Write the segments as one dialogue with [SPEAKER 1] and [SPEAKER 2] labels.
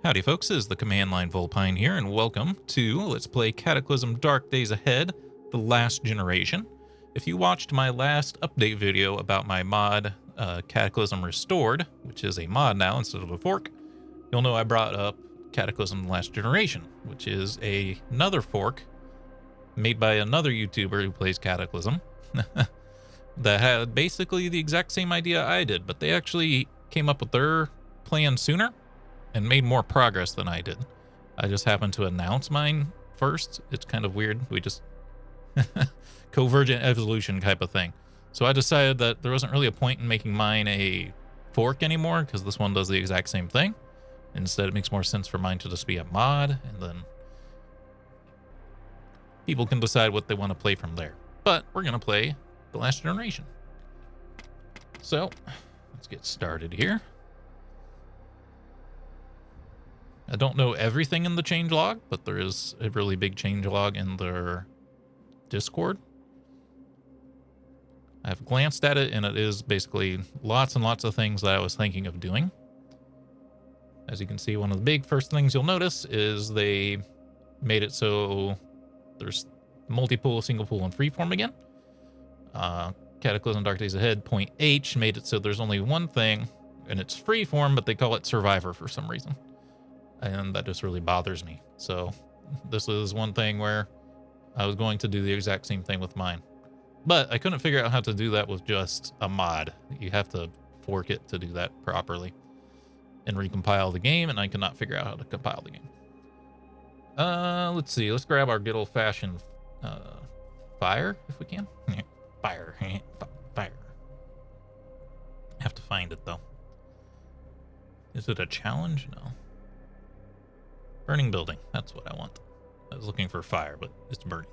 [SPEAKER 1] Howdy folks, this is the Command Line Vulpine here, and welcome to Let's Play Cataclysm Dark Days Ahead, the last generation. If you watched my last update video about my mod, Cataclysm Restored, which is a mod now instead of a fork, you'll know I brought up Cataclysm Last Generation, which is another fork made by another YouTuber who plays Cataclysm that had basically the exact same idea I did, but they actually came up with their plan sooner and made more progress than I did. I just happened to announce mine first. It's kind of weird. We just convergent evolution type of thing. So I decided that there wasn't really a point in making mine a fork anymore because this one does the exact same thing. Instead, it makes more sense for mine to just be a mod, and then people can decide what they want to play from there. But we're going to play The Last Generation. So let's get started here. I don't know everything in the changelog, but there is a really big changelog in their Discord. I've glanced at it, and it is basically lots and lots of things that I was thinking of doing. As you can see, one of the big first things you'll notice is they made it so there's multi-pool, single pool, and freeform again. Cataclysm Dark Days Ahead, point H, made it so there's only one thing, and it's freeform, but they call it Survivor for some reason. And that just really bothers me. So this is one thing where I was going to do the exact same thing with mine. But I couldn't figure out how to do that with just a mod. You have to fork it to do that properly and recompile the game, and I could not figure out how to compile the game. Let's see. Let's grab our good old-fashioned fire, if we can. Fire. Fire. Have to find it, though. Is it a challenge? No. Burning building. That's what I want. I was looking for fire, but it's burning.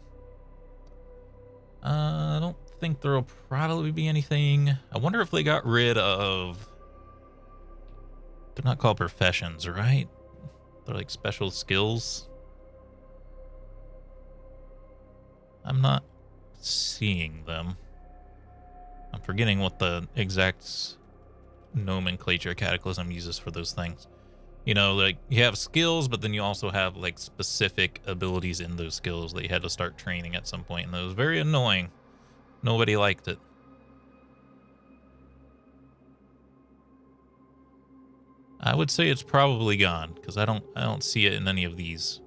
[SPEAKER 1] I don't think there will probably be anything. I wonder if they got rid of... They're not called professions, right? They're like special skills. I'm not seeing them. I'm forgetting what the exact nomenclature Cataclysm uses for those things. You know, like, you have skills, but then you also have, like, specific abilities in those skills that you had to start training at some point, and it was very annoying. Nobody liked it. I would say it's probably gone, because I don't see it in any of these.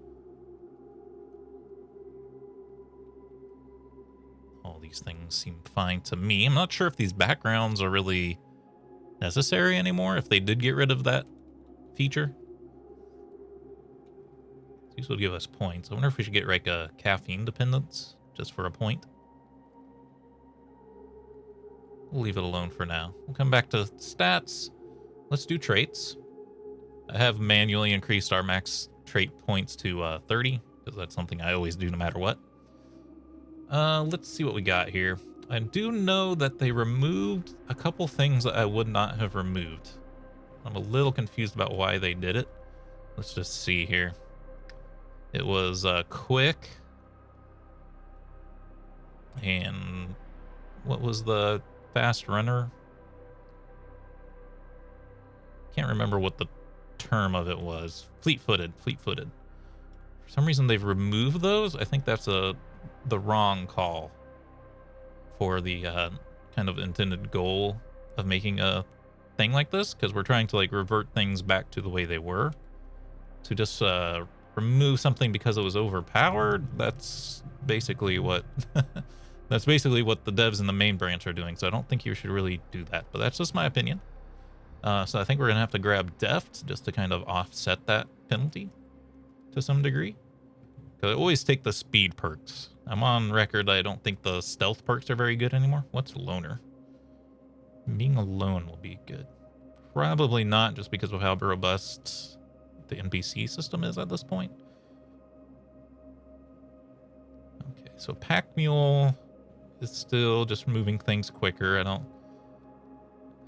[SPEAKER 1] All these things seem fine to me. I'm not sure if these backgrounds are really necessary anymore, if they did get rid of that feature. These will give us points. I wonder if we should get like a caffeine dependence just for a point. We'll leave it alone for now. We'll come back to stats. Let's do traits. I have manually increased our max trait points to 30 because that's something I always do no matter what. Let's see what we got here. I do know that they removed a couple things that I would not have removed. I'm a little confused about why they did it. Let's just see here. It was quick. And what was the fast runner? Can't remember what the term of it was. Fleet-footed. For some reason they've removed those. I think that's the wrong call for the kind of intended goal of making a thing like this, because we're trying to like revert things back to the way they were. To just remove something because it was overpowered, that's basically what that's basically what the devs in the main branch are doing. So I don't think you should really do that, but that's just my opinion. So I think we're gonna have to grab deft just to kind of offset that penalty to some degree, because I always take the speed perks. I'm on record, I don't think the stealth perks are very good anymore. What's loner? Being alone will be good. Probably not, just because of how robust the NPC system is at this point. Okay, so Pack Mule is still just moving things quicker. I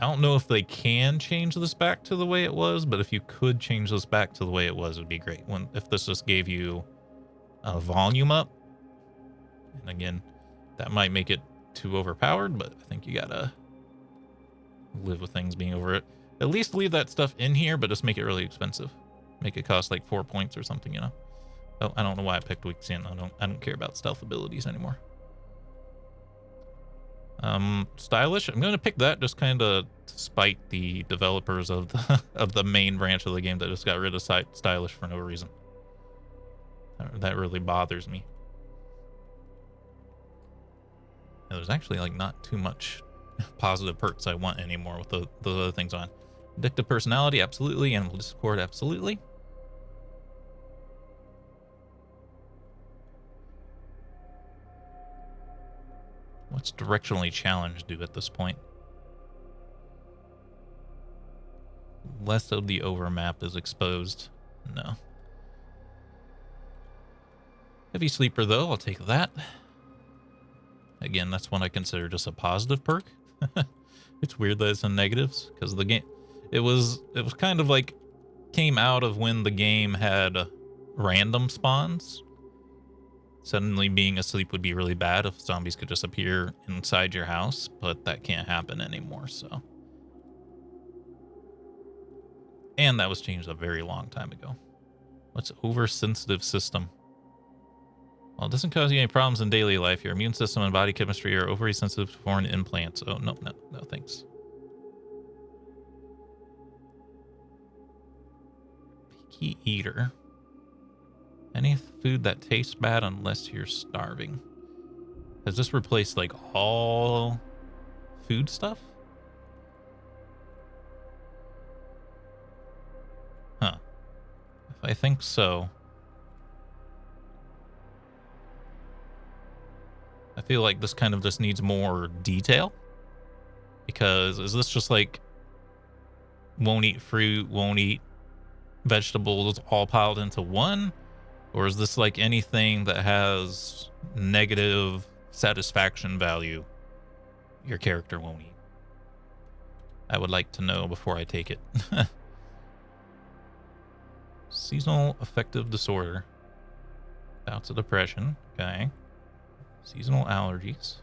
[SPEAKER 1] don't know if they can change this back to the way it was, but if you could change this back to the way it was, it would be great. If this just gave you a volume up, and again, that might make it too overpowered, but I think you gotta live with things being over it. At least leave that stuff in here, but just make it really expensive. Make it cost like 4 points or something, you know. Oh, I don't know why I picked weak skin. I don't care about stealth abilities anymore. Stylish. I'm gonna pick that just kind of to spite the developers of the of the main branch of the game that just got rid of stylish for no reason. That really bothers me. Yeah, there's actually like not too much positive perks I want anymore with those other things on. Addictive personality, absolutely. Animal discord, absolutely. What's directionally challenged do at this point? Less of the overmap is exposed. No. Heavy sleeper though, I'll take that. Again, that's one I consider just a positive perk. It's weird that it's in negatives because the game, it was kind of like came out of when the game had random spawns. Suddenly being asleep would be really bad if zombies could just appear inside your house, but that can't happen anymore, so. And that was changed a very long time ago. What's oversensitive system? Well, it doesn't cause you any problems in daily life. Your immune system and body chemistry are overly sensitive to foreign implants. Oh, no, thanks. Picky eater. Any food that tastes bad unless you're starving. Has this replaced, like, all food stuff? Huh. If I think so... I feel like this kind of just needs more detail. Because is this just like... won't eat fruit, won't eat vegetables all piled into one? Or is this like anything that has negative satisfaction value your character won't eat? I would like to know before I take it. Seasonal affective disorder. Bouts of depression. Okay. Seasonal allergies.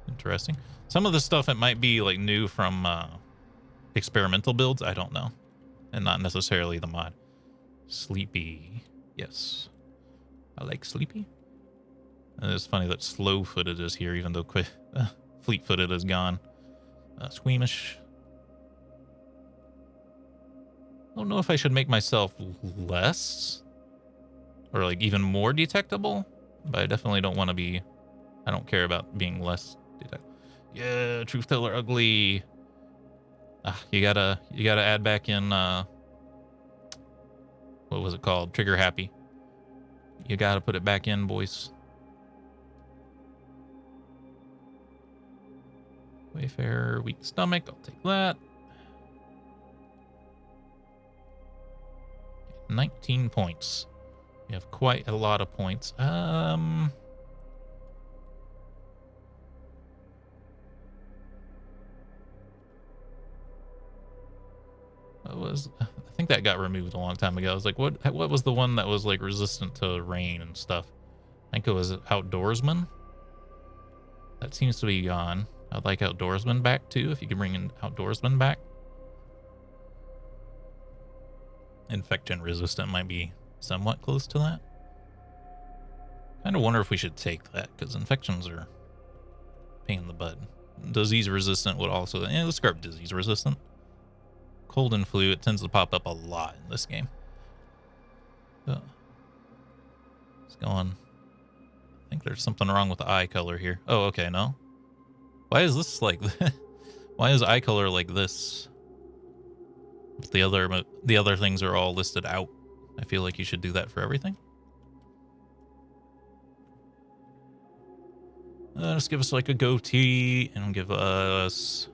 [SPEAKER 1] Interesting. Some of the stuff, it might be like new from experimental builds. I don't know. And not necessarily the mod. Sleepy. Yes. I like sleepy. And it's funny that slow-footed is here, even though fleet-footed is gone. Squeamish. I don't know if I should make myself less or like even more detectable, but I definitely don't want to be... I don't care about being less detectable. Yeah, truth teller ugly. You gotta add back in what was it called? Trigger happy. You gotta put it back in, boys. Wayfarer, weak stomach. I'll take that. 19 points. We have quite a lot of points. I think that got removed a long time ago. I was like, what was the one that was like resistant to rain and stuff? I think it was Outdoorsman. That seems to be gone. I'd like Outdoorsman back too, if you can bring in Outdoorsman back. Infection resistant might be somewhat close to that. Kind of wonder if we should take that, because infections are a pain in the butt. Disease resistant would also... let's grab disease resistant. Cold and flu, it tends to pop up a lot in this game. Let's go on. I think there's something wrong with the eye color here. Oh, okay, no. Why is this like... Why is eye color like this? If the other things are all listed out. I feel like you should do that for everything. Just give us like a goatee and give us...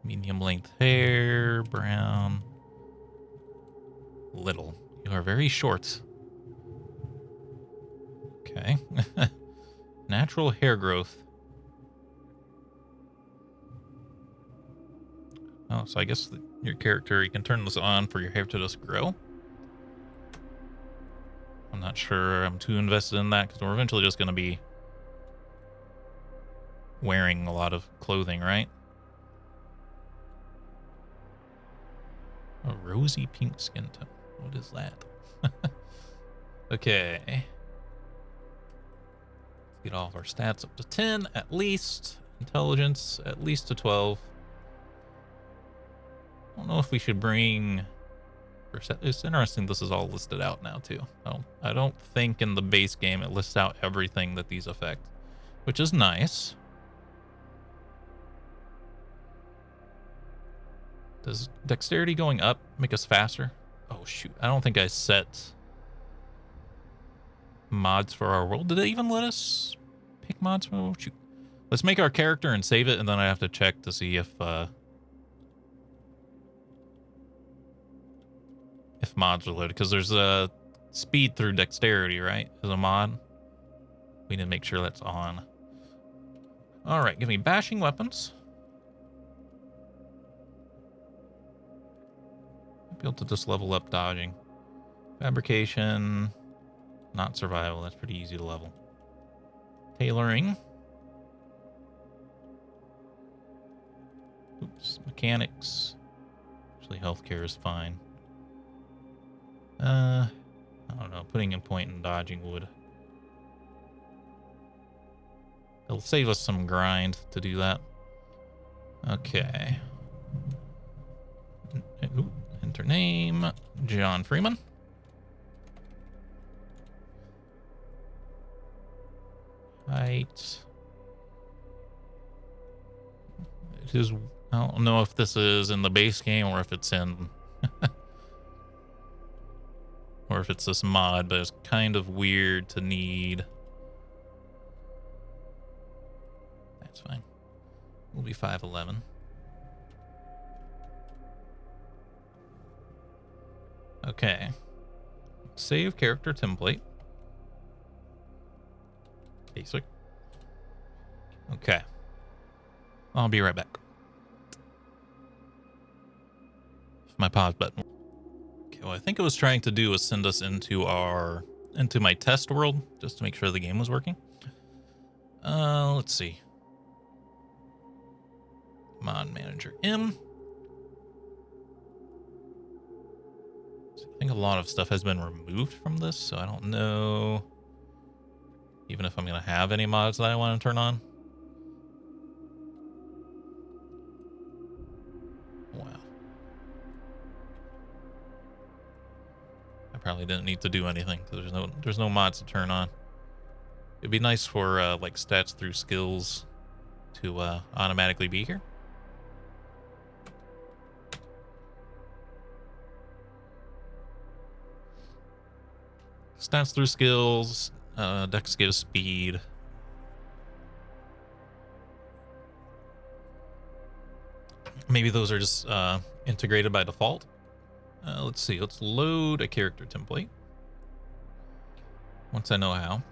[SPEAKER 1] medium length hair, brown. Little. You are very short. Okay. Natural hair growth. Oh, so I guess your character, you can turn this on for your hair to just grow. I'm not sure I'm too invested in that because we're eventually just going to be wearing a lot of clothing, right? Rosy pink skin tone. What is that? Okay. Let's get all of our stats up to 10 at least. Intelligence at least to 12. I don't know if we should bring... It's interesting this is all listed out now too. I don't think in the base game it lists out everything that these affect, which is nice. Does dexterity going up make us faster? Oh shoot, I don't think I set mods for our world. Did it even let us pick mods for our world? Shoot. Let's make our character and save it, and then I have to check to see if mods are loaded, because there's a speed through dexterity, right? As a mod. We need to make sure that's on. All right, give me bashing weapons. Be able to just level up dodging. Fabrication, not survival. That's pretty easy to level. Tailoring. Oops, mechanics. Actually, healthcare is fine. I don't know. Putting in point and dodging would. It'll save us some grind to do that. Okay. Ooh, enter name, John Freeman. Height. It is. I don't know if this is in the base game or if it's in. Or if it's this mod, but it's kind of weird to need. That's fine. We'll be 5'11". Okay. Save character template. Basic. Okay. I'll be right back. My pause button. Okay, what I think it was trying to do was send us into my test world, just to make sure the game was working. Let's see. Mod manager M. I think a lot of stuff has been removed from this, so I don't know even if I'm going to have any mods that I want to turn on. Wow. I probably didn't need to do anything because there's no mods to turn on. It'd be nice for like stats through skills to automatically be here. Stats through skills, dex gives speed. Maybe those are just integrated by default. Let's see, let's load a character template. Once I know how.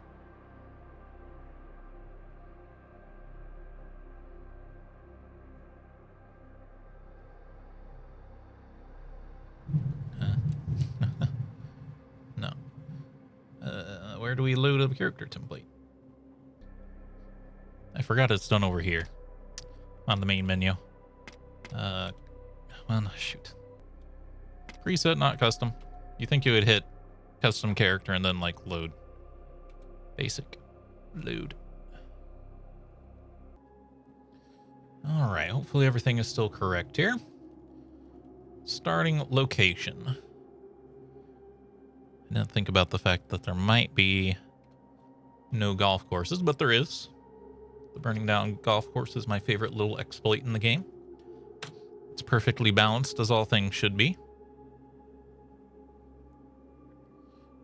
[SPEAKER 1] No. Where do we load a character template? I forgot it's done over here on the main menu. Well, shoot. Preset, not custom. You think you would hit custom character and then like load. Basic. Load. All right, hopefully everything is still correct here. Starting location. I didn't think about the fact that there might be no golf courses, but there is. The burning down golf course is my favorite little exploit in the game. It's perfectly balanced, as all things should be.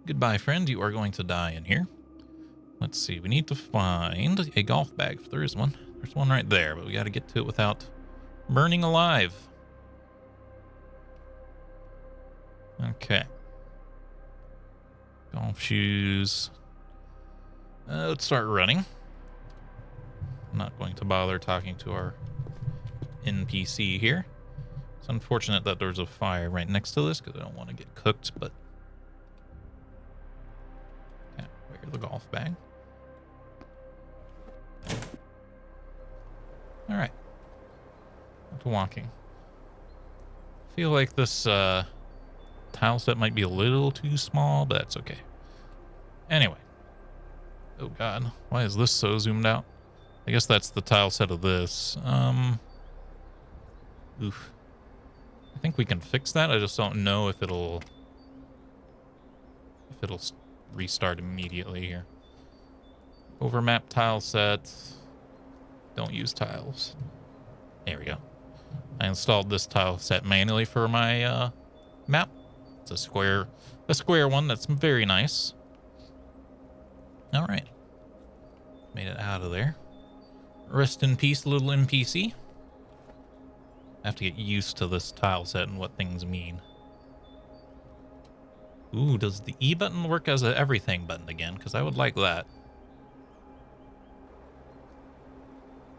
[SPEAKER 1] Goodbye, friend. You are going to die in here. Let's see. We need to find a golf bag if there is one. There's one right there, but we got to get to it without burning alive. Okay. Golf shoes. Let's start running. I'm not going to bother talking to our NPC here. It's unfortunate that there's a fire right next to this because I don't want to get cooked, but... Yeah, wear the golf bag. Alright. On to walking. I feel like this tile set might be a little too small, but that's okay. Anyway. Oh god, why is this so zoomed out? I guess that's the tile set of this. Oof. I think we can fix that. I just don't know if it'll restart immediately here. Overmap tile set. Don't use tiles. There we go. I installed this tile set manually for my map. It's a square one. That's very nice. All right. Made it out of there. Rest in peace, little NPC. I have to get used to this tile set and what things mean. Ooh, does the E button work as a everything button again? Because I would like that.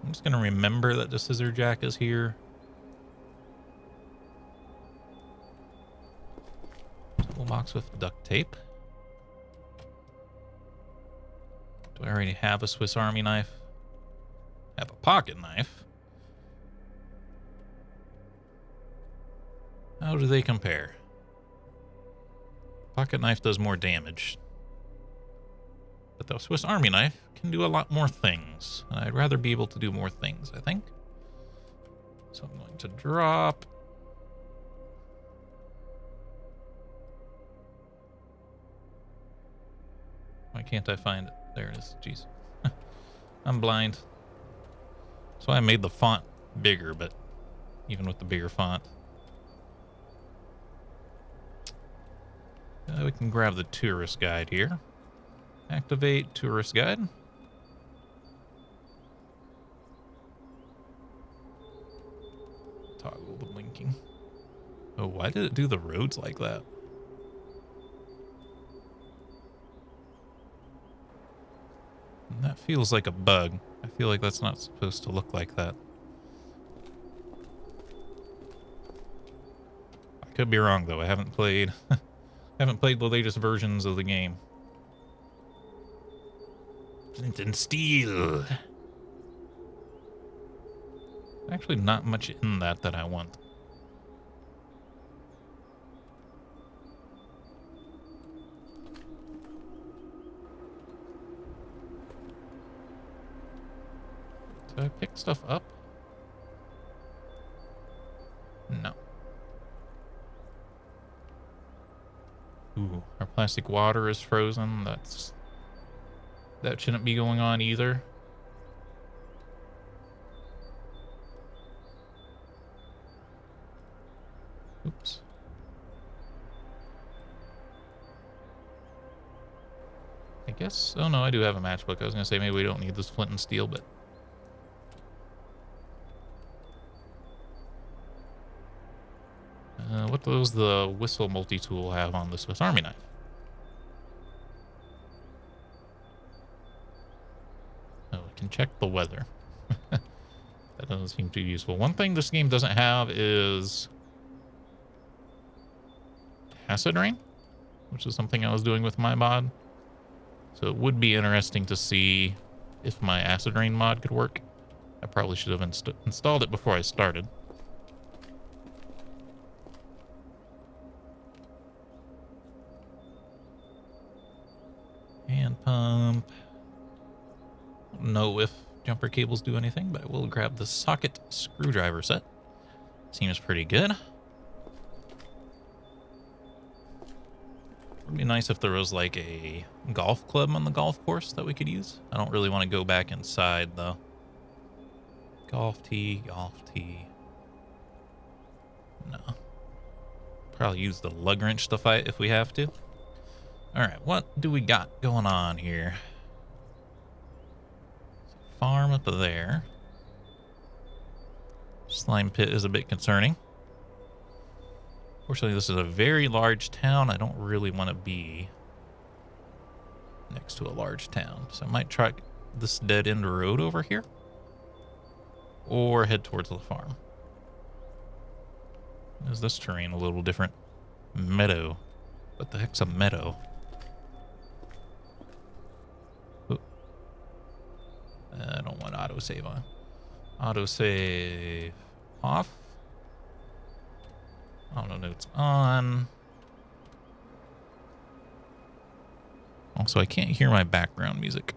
[SPEAKER 1] I'm just going to remember that the scissor jack is here. Toolbox with duct tape. Do I already have a Swiss Army knife? I have a pocket knife. How do they compare? Pocket knife does more damage. But the Swiss Army knife can do a lot more things. And I'd rather be able to do more things, I think. So I'm going to drop. Why can't I find it? There it is. Jeez. I'm blind. So I made the font bigger, but even with the bigger font. We can grab the tourist guide here. Activate tourist guide. Toggle the blinking. Oh, why did it do the roads like that? That feels like a bug. I feel like that's not supposed to look like that. I could be wrong though. I haven't played the latest versions of the game. Flint and steel. Actually, not much in that I want. Did I pick stuff up? No. Ooh, our plastic water is frozen. That shouldn't be going on either. Oops. I guess, oh no, I do have a matchbook. I was gonna say maybe we don't need this flint and steel, but what does the whistle multi-tool have on the Swiss Army knife? Oh, we can check the weather. That doesn't seem too useful. One thing this game doesn't have is acid rain, which is something I was doing with my mod. So it would be interesting to see if my acid rain mod could work. I probably should have installed it before I started. Hand pump. Don't know if jumper cables do anything, but I will grab the socket screwdriver set. Seems pretty good. Would be nice if there was like a golf club on the golf course that we could use. I don't really want to go back inside though. Golf tee, golf tee. No. Probably use the lug wrench to fight if we have to. Alright, what do we got going on here? Farm up there. Slime pit is a bit concerning. Fortunately, this is a very large town. I don't really want to be next to a large town. So I might try this dead end road over here. Or head towards the farm. Is this terrain a little different? Meadow. What the heck's a meadow? Ooh. I don't want autosave on. Autosave off. Auto notes on. So I can't hear my background music.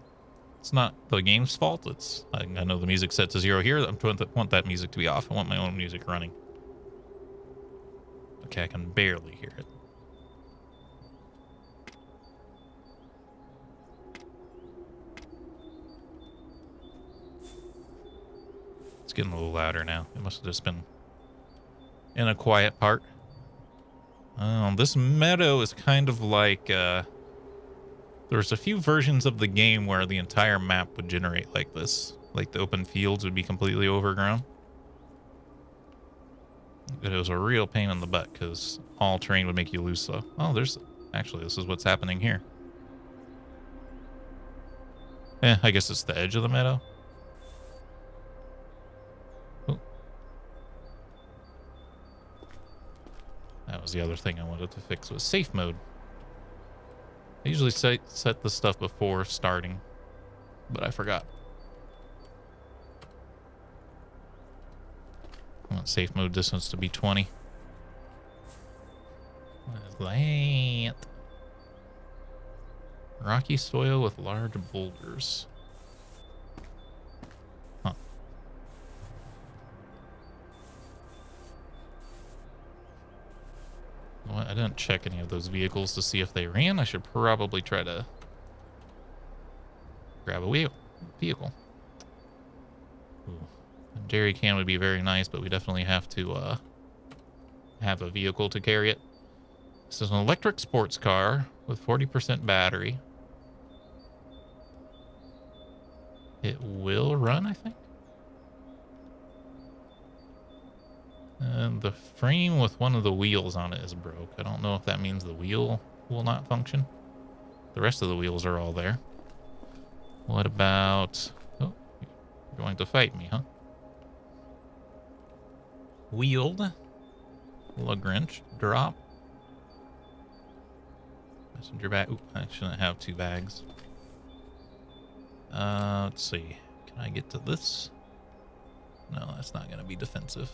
[SPEAKER 1] It's not the game's fault. It's I know the music's set to 0 here. I want that music to be off. I want my own music running. Okay, I can barely hear it. It's getting a little louder now. It must have just been in a quiet part. This meadow is kind of like... There's a few versions of the game where the entire map would generate like this. Like the open fields would be completely overgrown. But it was a real pain in the butt because all terrain would make you lose slow. Oh, there's... Actually, this is what's happening here. I guess it's the edge of the meadow. Oh. That was the other thing I wanted to fix was safe mode. I usually set the stuff before starting, but I forgot. I want safe mode distance to be 20. What is that? Rocky soil with large boulders. Huh. Well, I didn't check any of those vehicles to see if they ran. I should probably try to grab a vehicle. Ooh. A jerry can would be very nice, but we definitely have to have a vehicle to carry it. This is an electric sports car with 40% battery. It will run, I think. And the frame with one of the wheels on it is broke. I don't know if that means the wheel will not function. The rest of the wheels are all there. What about... Oh, you're going to fight me, huh? Wheeled. Lug wrench. Drop. Messenger bag. Oop, I shouldn't have 2 bags. Let's see. Can I get to this? No, that's not going to be defensive.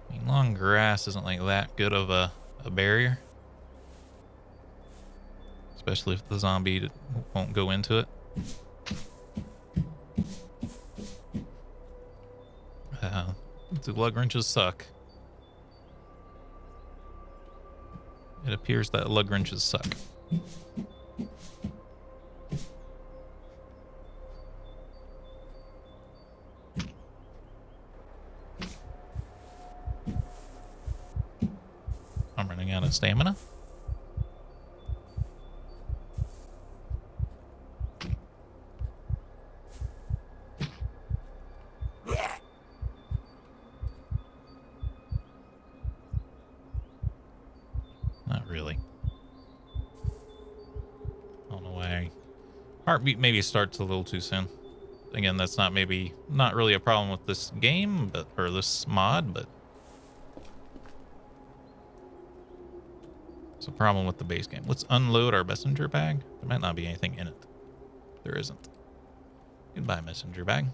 [SPEAKER 1] I mean, long grass isn't like that good of a barrier. Especially if the zombie won't go into it. The lug wrenches suck. It appears that lug wrenches suck. I'm running out of stamina. Not really. I don't know why. Heartbeat maybe starts a little too soon. Again, that's not really a problem with this game, or this mod, but it's a problem with the base game. Let's unload our messenger bag. There might not be anything in it. There isn't. Goodbye, messenger bag.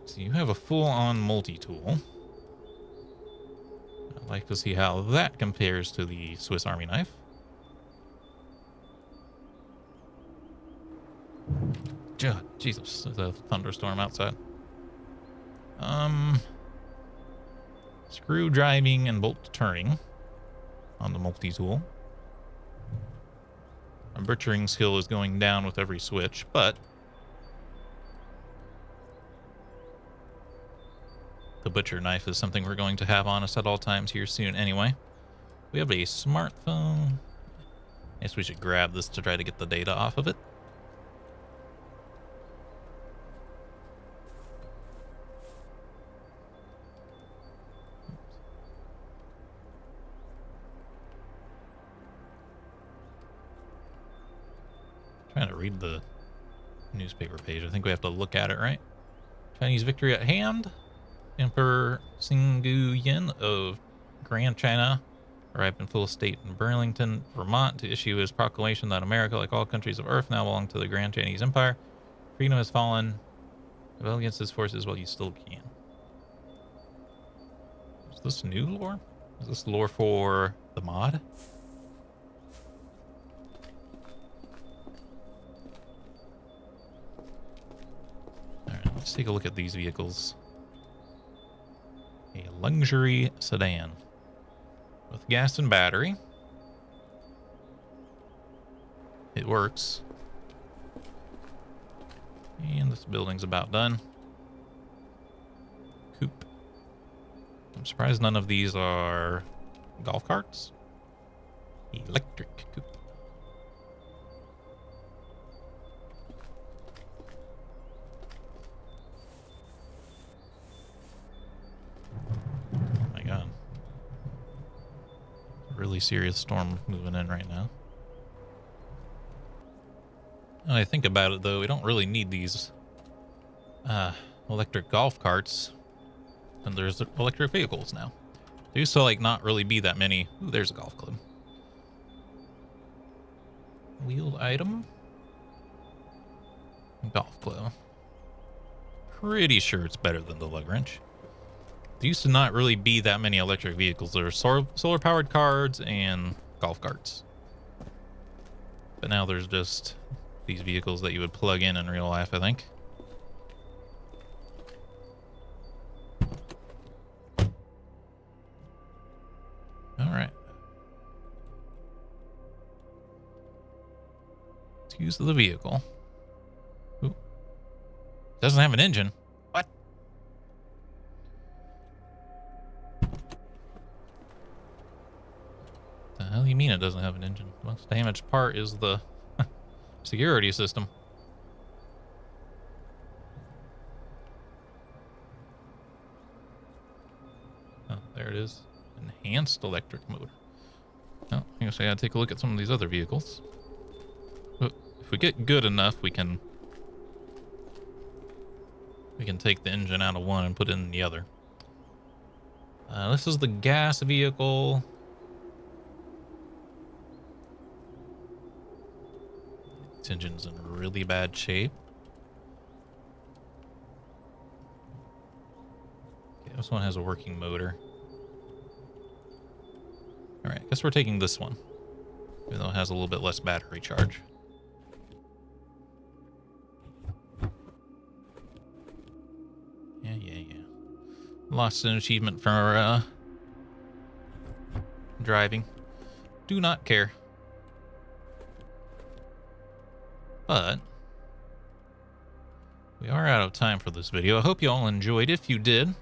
[SPEAKER 1] So you have a full-on multi-tool. I'd like to see how that compares to the Swiss Army knife. Jesus, there's a thunderstorm outside. Screw driving and bolt turning on the multi-tool. Our butchering skill is going down with every switch, but the butcher knife is something we're going to have on us at all times here soon anyway. We have a smartphone. I guess we should grab this to try to get the data off of it. Trying to read the newspaper page. I think we have to look at it, right? Chinese victory at hand. Emperor Singuyen of Grand China arrived in full state in Burlington, Vermont to issue his proclamation that America, like all countries of Earth, now belong to the Grand Chinese Empire. Freedom has fallen. Rebel against his forces while you still can. Is this new lore? Is this lore for the mod? Alright, let's take a look at these vehicles. A luxury sedan with gas and battery. It works. And this building's about done. Coupe. I'm surprised none of these are golf carts. Electric coupe. Oh my god. A really serious storm moving in right now. When I think about it, though, we don't really need these electric golf carts. And there's electric vehicles now. There used to, like, not really be that many. Ooh, there's a golf club. Wheeled item. Golf club. Pretty sure it's better than the lug wrench. There used to not really be that many electric vehicles. There were solar-powered cards and golf carts. But now there's just these vehicles that you would plug in real life, I think. All right. Let's use the vehicle. Ooh. Doesn't have an engine. What? The hell do you mean it doesn't have an engine? The most damaged part is the security system. Oh, there it is. Enhanced electric motor. Oh, I guess I gotta take a look at some of these other vehicles. But if we get good enough, we can take the engine out of one and put it in the other. This is the gas vehicle. This engine's in really bad shape. Okay, this one has a working motor. Alright, I guess we're taking this one, even though it has a little bit less battery charge. Yeah. Lost an achievement for driving. Do not care. But we are out of time for this video. I hope you all enjoyed. If you did,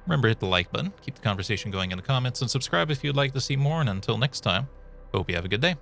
[SPEAKER 1] remember, hit the like button, keep the conversation going in the comments, and subscribe if you'd like to see more. And until next time, hope you have a good day.